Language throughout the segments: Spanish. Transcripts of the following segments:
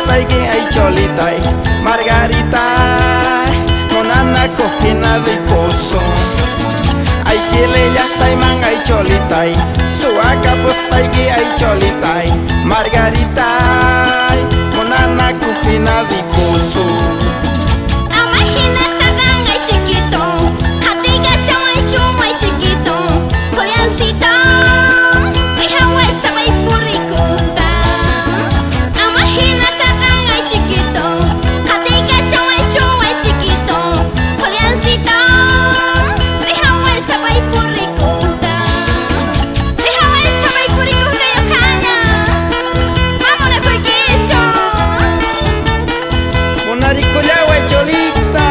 postaygi ay cholitay Margarita monana cojina riposo ay kile llaqtay man ay cholitay suaka postaygi ay cholitay Margarita monana cojina riposo Amahina tarang ay chiquito Hatiga chong ay chum ay chiquito Juliancito Ihawa sabay purikuta Amahina tarang ay chiquito Hatiga chong ay chum ay chiquito Juliancito Ihawa sabay purikuta Ihawa sabay purikuta yo kanya Mamo na purkicho Monaricollao ay cholita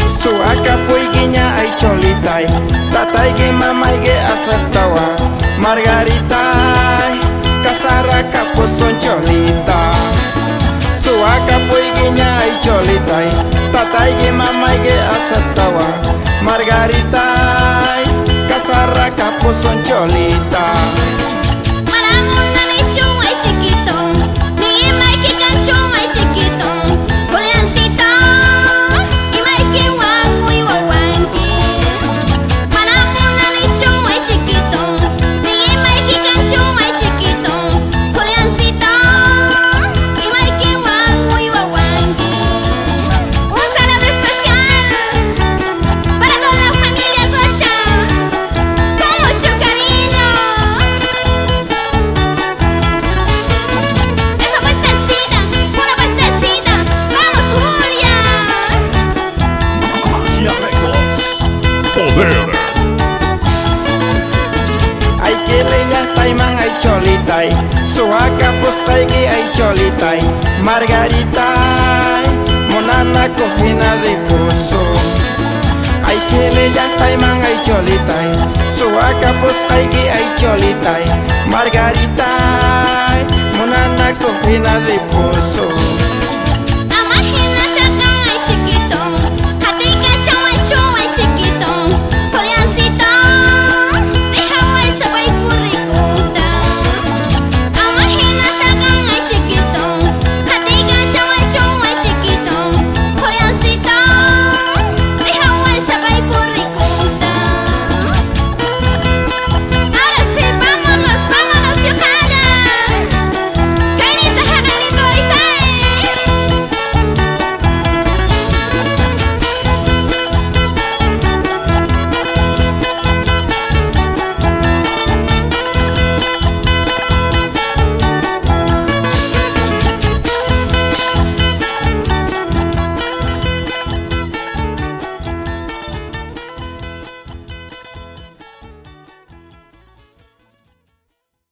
suaka puiguiña ay cholitay tataygi mamaygi acertawa Margarita kasaraka puson cholita suaka puiguiña ay cholitay tataygi mamaygi acertawa Margarita kasaraka puson cholita Maramon na ni chong ay chiquito Ni Mikey kan chong ay chiquito Juliancito Y Mikey wangoy wawangi Maramon na ni chong ay chiquito Ni Mikey kan chong ay chiquito Juliancito Y Mikey wangoy wawangi Un saludo especial Para toda la familia Socha Con mucho cariño Esa vueltecita, una vueltecita, vamos Julia. Magia Records. Poder. ay kile llaqtay man ay cholitay suaka postaygi ay cholitay Margarita monana cojina riposo ay kile llaqtay man ay cholitay suaka postaygi ay cholitay Margarita monana cojina riposo